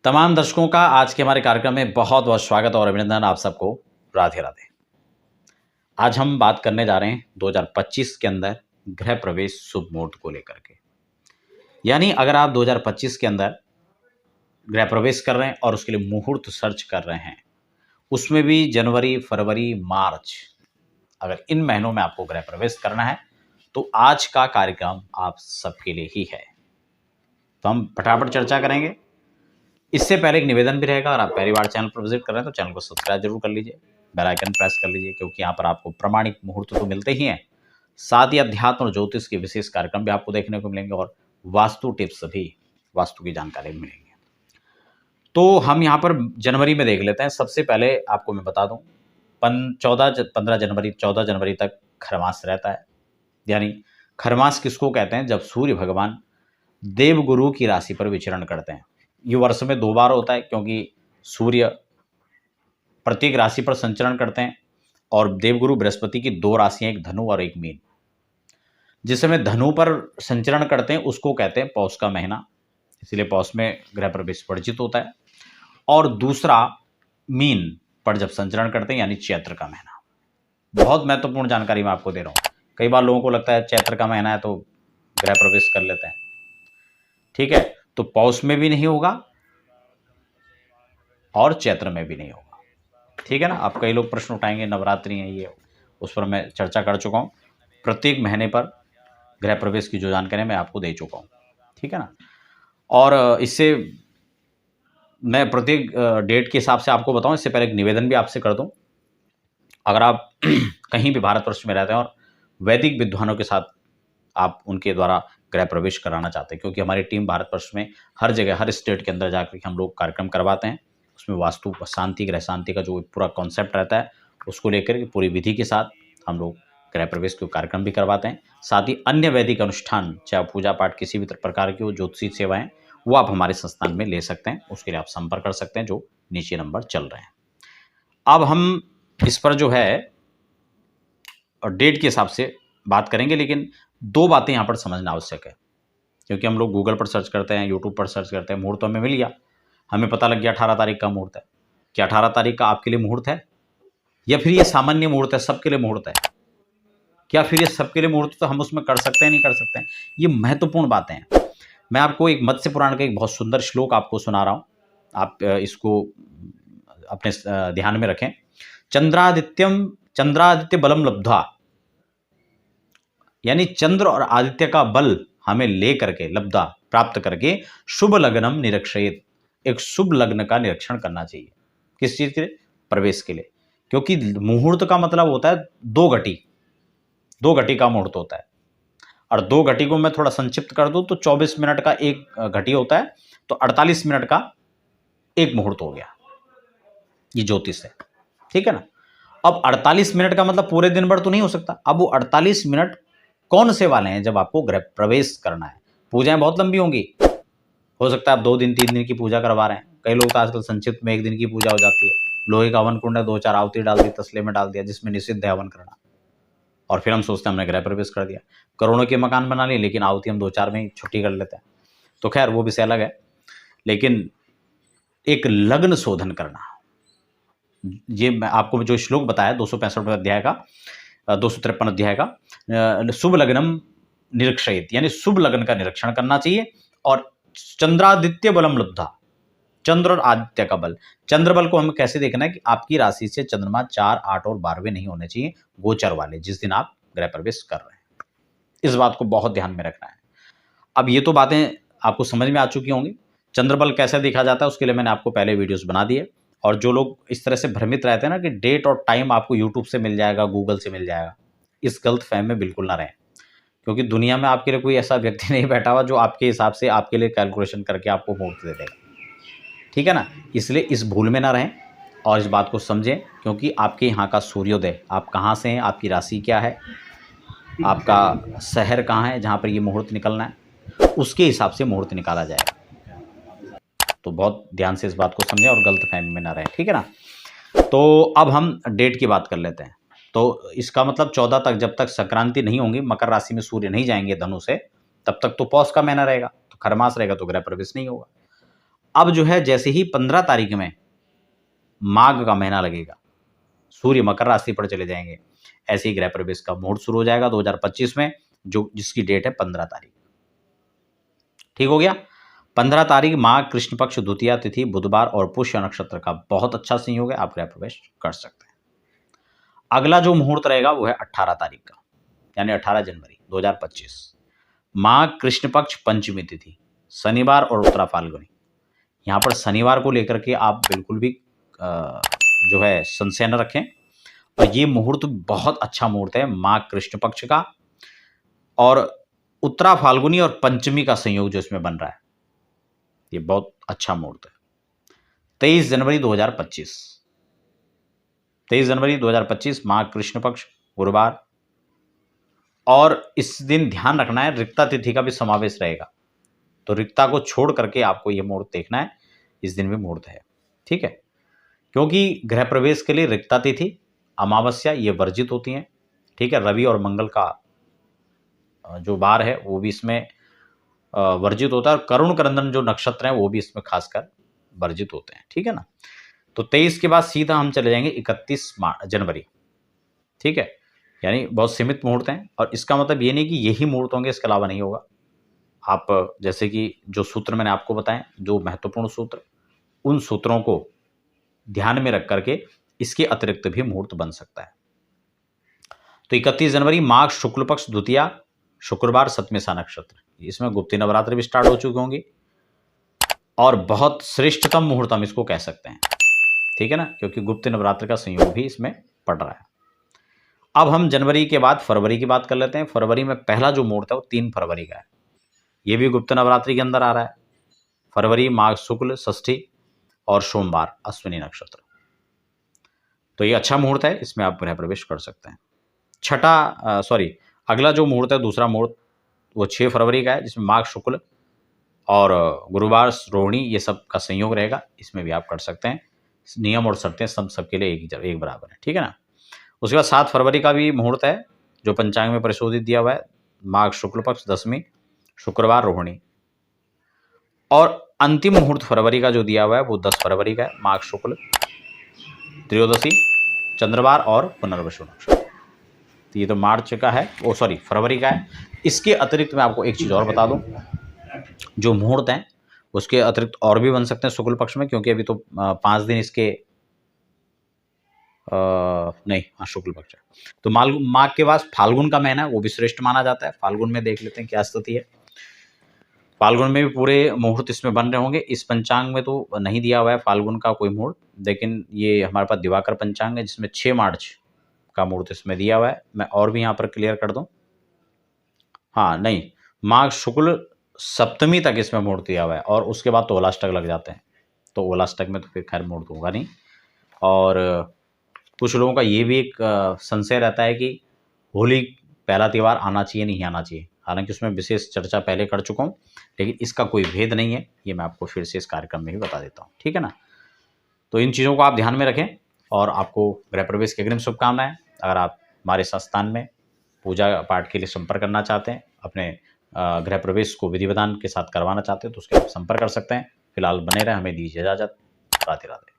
तमाम दर्शकों का आज के हमारे कार्यक्रम में बहुत बहुत स्वागत और अभिनंदन। आप सबको राधे राधे। आज हम बात करने जा रहे हैं 2025 के अंदर गृह प्रवेश शुभ मुहूर्त को लेकर के। यानी अगर आप 2025 के अंदर गृह प्रवेश कर रहे हैं और उसके लिए मुहूर्त सर्च कर रहे हैं, उसमें भी जनवरी, फरवरी, मार्च, अगर इन महीनों में आपको गृह प्रवेश करना है तो आज का कार्यक्रम आप सबके लिए ही है। तो हम फटाफट चर्चा करेंगे। इससे पहले एक निवेदन भी रहेगा, अगर आप पहली बार चैनल पर विजिट कर रहे हैं तो चैनल को सब्सक्राइब जरूर कर लीजिए, बेल आइकन प्रेस कर लीजिए, क्योंकि यहाँ पर आपको प्रमाणिक मुहूर्त तो मिलते ही हैं, साथ ही अध्यात्म और ज्योतिष के विशेष कार्यक्रम भी आपको देखने को मिलेंगे और वास्तु टिप्स भी, वास्तु की जानकारी मिलेंगी। तो हम यहाँ पर जनवरी में देख लेते हैं। सबसे पहले आपको मैं बता दूं, 14 जनवरी तक खरमास रहता है। यानी खरमास किसको कहते हैं? जब सूर्य भगवान देवगुरु की राशि पर विचरण करते हैं। ये वर्ष में 2 बार होता है, क्योंकि सूर्य प्रत्येक राशि पर संचरण करते हैं और देवगुरु बृहस्पति की 2 राशियां, एक धनु और एक मीन। जिस समय धनु पर संचरण करते हैं उसको कहते हैं पौष का महीना, इसलिए पौष में गृह प्रवेश वर्जित होता है। और दूसरा मीन पर जब संचरण करते हैं, यानी चैत्र का महीना। बहुत महत्वपूर्ण जानकारी मैं आपको दे रहा हूं। कई बार लोगों को लगता है चैत्र का महीना है तो गृह प्रवेश कर लेते हैं। ठीक है, तो पौष में भी नहीं होगा और चैत्र में भी नहीं होगा। ठीक है ना। अब कई लोग प्रश्न उठाएंगे, नवरात्रि है ये, उस पर मैं चर्चा कर चुका हूं। प्रत्येक महीने पर गृह प्रवेश की जो जानकारी मैं आपको दे चुका हूं। ठीक है ना। और इससे मैं प्रत्येक डेट के हिसाब से आपको बताऊं। इससे पहले एक निवेदन भी आपसे कर दूं, अगर आप कहीं भी भारतवर्ष में रहते हैं और वैदिक विद्वानों के साथ आप उनके द्वारा गृह प्रवेश कराना चाहते हैं, क्योंकि हमारी टीम भारतवर्ष में हर जगह, हर स्टेट के अंदर जाकर हम लोग कार्यक्रम करवाते हैं। उसमें वास्तु शांति, गृह शांति का जो पूरा कॉन्सेप्ट रहता है उसको लेकर पूरी विधि के साथ हम लोग गृह प्रवेश के कार्यक्रम भी करवाते हैं। साथ ही अन्य वैदिक अनुष्ठान, चाहे पूजा पाठ किसी भी प्रकार की हो, ज्योतिषी सेवाएं, वो आप हमारे संस्थान में ले सकते हैं। उसके लिए आप संपर्क कर सकते हैं, जो नीचे नंबर चल रहे हैं। अब हम इस पर जो है डेट के हिसाब से बात करेंगे, लेकिन 2 बातें यहाँ पर समझना आवश्यक है। क्योंकि हम लोग गूगल पर सर्च करते हैं, यूट्यूब पर सर्च करते हैं, मुहूर्त हमें मिल गया, हमें पता लग गया 18 तारीख का मुहूर्त है। क्या 18 तारीख का आपके लिए मुहूर्त है, या फिर ये सामान्य मुहूर्त है, सबके लिए मुहूर्त है? क्या फिर ये सबके लिए मुहूर्त तो हम उसमें कर सकते हैं, नहीं कर सकते हैं? ये महत्वपूर्ण बातें हैं। मैं आपको एक मत्स्य पुराण का एक बहुत सुंदर श्लोक आपको सुना रहा हूं, आप इसको अपने ध्यान में रखें। चंद्रादित्य बलम लब्ध्वा, यानी चंद्र और आदित्य का बल हमें ले करके, लब्धा प्राप्त करके, शुभ लग्नम निरक्षयेत, एक शुभ लग्न का निरीक्षण करना चाहिए। किस चीज के लिए? प्रवेश के लिए। क्योंकि मुहूर्त का मतलब होता है 2 घटी का मुहूर्त होता है। और 2 घटी को मैं थोड़ा संक्षिप्त कर दूं तो 24 मिनट का एक घटी होता है, तो 48 मिनट का एक मुहूर्त हो गया। ये ज्योतिष है। ठीक है ना। अब 48 मिनट का मतलब पूरे दिन भर तो नहीं हो सकता। अब वो 48 मिनट कौन से वाले हैं जब आपको गृह प्रवेश करना है? पूजाएं बहुत लंबी होंगी, हो सकता है आप 2 दिन 3 दिन की पूजा करवा रहे हैं। कई लोग तो आजकल संक्षिप्त में 1 दिन की पूजा हो जाती है। लोहे का हवन कुंड है, 2-4 आहुति डाल दी, तसले में डाल दिया, जिसमें निषिद्ध है हवन करना, और फिर हम सोचते हैं हमने गृह प्रवेश कर दिया। करोड़ों के मकान बना लिए, लेकिन आहुति हम 2-4 में ही छुट्टी कर लेते हैं। तो खैर वो विषय अलग है। लेकिन एक लग्न शोधन करना, ये मैं आपको जो श्लोक बताया 265 अध्याय का, 253 अध्याय का, शुभ लग्नम निरीक्षयेत, यानी शुभ लग्न का निरीक्षण करना चाहिए। और चंद्रादित्य बलम लब्धा, चंद्र और आदित्य का बल। चंद्र बल को हमें कैसे देखना है कि आपकी राशि से चंद्रमा 4, 8 और 12वें नहीं होने चाहिए, गोचर वाले, जिस दिन आप गृह प्रवेश कर रहे हैं। इस बात को बहुत ध्यान में रखना है। अब ये तो बातें आपको समझ में आ चुकी होंगी। चंद्र बल कैसे देखा जाता है उसके लिए मैंने आपको पहले वीडियोस बना दिए। और जो लोग इस तरह से भ्रमित रहते हैं ना कि डेट और टाइम आपको यूट्यूब से मिल जाएगा, गूगल से मिल जाएगा, इस गलत फहम में बिल्कुल ना रहें। क्योंकि दुनिया में आपके लिए कोई ऐसा व्यक्ति नहीं बैठा हुआ जो आपके हिसाब से आपके लिए कैलकुलेशन करके आपको मुहूर्त दे देगा। ठीक है ना। इसलिए इस भूल में ना रहें और इस बात को समझें, क्योंकि आपके यहाँ का सूर्योदय, आप कहाँ से हैं, आपकी राशि क्या है, आपका शहर कहाँ है जहाँ पर ये मुहूर्त निकलना है, उसके हिसाब से मुहूर्त निकाला जाएगा। तो बहुत ध्यान से इस बात को समझें और गलत फहमी में ना रहें। ठीक है ना। तो अब हम डेट की बात कर लेते हैं। तो इसका मतलब 14 तक, जब तक संक्रांति नहीं होंगी, मकर राशि में सूर्य नहीं जाएंगे धनु से, तब तक तो पौष का महीना रहेगा, तो खरमास रहेगा, तो गृह प्रवेश नहीं होगा। अब जो है जैसे ही 15 तारीख में माघ का महीना लगेगा, सूर्य मकर राशि पर चले जाएंगे, ऐसे ही गृह प्रवेश का मुहूर्त शुरू हो जाएगा 2025 में, जो जिसकी डेट है 15 तारीख। ठीक हो गया। 15 तारीख माघ कृष्ण पक्ष द्वितीया तिथि बुधवार और पुष्य नक्षत्र का बहुत अच्छा संयोग है, आप गृह प्रवेश कर सकते हैं। अगला जो मुहूर्त रहेगा वो है 18 तारीख का, यानी 18 जनवरी 2025, माघ कृष्ण पक्ष पंचमी तिथि, शनिवार और उत्तरा फाल्गुनी। यहाँ पर शनिवार को लेकर के आप बिल्कुल भी जो है संशय न रखें, और ये मुहूर्त बहुत अच्छा मुहूर्त है माघ कृष्ण पक्ष का, और उत्तरा फाल्गुनी और पंचमी का संयोग जो इसमें बन रहा है, ये बहुत अच्छा मुहूर्त है। 23 जनवरी 2025, 23 जनवरी 2025 माघ कृष्ण पक्ष गुरुवार, और इस दिन ध्यान रखना है रिक्ता तिथि का भी समावेश रहेगा, तो रिक्ता को छोड़ करके आपको ये मुहूर्त देखना है, इस दिन भी मुहूर्त है। ठीक है, क्योंकि गृह प्रवेश के लिए रिक्ता तिथि अमावस्या ये वर्जित होती हैं। ठीक है, रवि और मंगल का जो वार है वो भी इसमें वर्जित होता है, और करुण क्रंदन जो नक्षत्र हैं वो भी इसमें खासकर वर्जित होते हैं। ठीक है ना, तो 23 के बाद सीधा हम चले जाएंगे 31 जनवरी। ठीक है, यानी बहुत सीमित मुहूर्त हैं, और इसका मतलब ये नहीं कि यही मुहूर्त होंगे, इसके अलावा नहीं होगा। आप जैसे कि जो सूत्र मैंने आपको बताए, जो महत्वपूर्ण सूत्र, उन सूत्रों को ध्यान में रख करके इसके अतिरिक्त भी मुहूर्त बन सकता है। तो 31 जनवरी माघ शुक्ल पक्ष द्वितीया शुक्रवार सतमेसा नक्षत्र, इसमें गुप्ती नवरात्रि भी स्टार्ट हो चुकी होंगी, और बहुत श्रेष्ठतम मुहूर्त हम इसको कह सकते हैं। ठीक है ना, क्योंकि गुप्त नवरात्र का संयोग भी इसमें पड़ रहा है। अब हम जनवरी के बाद फरवरी की बात कर लेते हैं। फरवरी में पहला जो मुहूर्त है वो 3 फरवरी का है, ये भी गुप्त नवरात्रि के अंदर आ रहा है। फरवरी माघ शुक्ल षष्ठी और सोमवार अश्विनी नक्षत्र, तो ये अच्छा मुहूर्त है, इसमें आप गृह प्रवेश कर सकते हैं। अगला जो मुहूर्त है दूसरा मुहूर्त वो 6 फरवरी का है, जिसमें माघ शुक्ल और गुरुवार रोहिणी ये सब का संयोग रहेगा, इसमें भी आप कर सकते हैं। नियम और शर्तें सबके लिए एक बराबर है। ठीक है ना, उसके बाद 7 फरवरी का भी मुहूर्त है, जो पंचांग में परिशोधित दिया हुआ है, माघ शुक्ल पक्ष दशमी शुक्रवार रोहिणी, और अंतिम मुहूर्त फरवरी का जो दिया हुआ है वो 10 फरवरी का है, माघ शुक्ल त्रयोदशी चंद्रवार और पुनर्वसु नक्षत्र। तो ये तो मार्च का है, फरवरी का है। इसके अतिरिक्त मैं आपको एक चीज़ और बता दूं, जो मुहूर्त हैं उसके अतिरिक्त और भी बन सकते हैं शुक्ल पक्ष में, क्योंकि अभी तो 5 दिन इसके नहीं, हाँ शुक्ल पक्ष है। तो माघ के बाद फाल्गुन का महीना है, वो भी श्रेष्ठ माना जाता है। फाल्गुन में देख लेते हैं क्या स्थिति है। फाल्गुन में भी पूरे मुहूर्त इसमें बन रहे होंगे। इस पंचांग में तो नहीं दिया हुआ है फाल्गुन का कोई मुहूर्त, लेकिन ये हमारे पास दिवाकर पंचांग है जिसमें 6 मार्च का मुहूर्त इसमें दिया हुआ है। मैं और भी यहाँ पर क्लियर कर दूं, हाँ नहीं, माघ शुक्ल सप्तमी तक इसमें मुहूर्त दिया हुआ है, और उसके बाद तो ओलाष्टक लग जाते हैं, तो ओलाष्टक में तो फिर खैर मुहूर्त होगा नहीं। और कुछ लोगों का ये भी एक संशय रहता है कि होली पहला त्यौहार आना चाहिए नहीं आना चाहिए, हालांकि उसमें विशेष चर्चा पहले कर चुका हूँ, लेकिन इसका कोई भेद नहीं है, ये मैं आपको फिर से इस कार्यक्रम में भी बता देता हूँ। ठीक है ना, तो इन चीज़ों को आप ध्यान में रखें, और आपको गृह प्रवेश की अग्रिम शुभकामनाएं। अगर आप हमारे संस्थान में पूजा पाठ के लिए संपर्क करना चाहते हैं, अपने गृह प्रवेश को विधि विधान के साथ करवाना चाहते हैं, तो उसके आप संपर्क कर सकते हैं। फिलहाल बने रहें, हमें दीजिए इजाज़त। राधे राधे।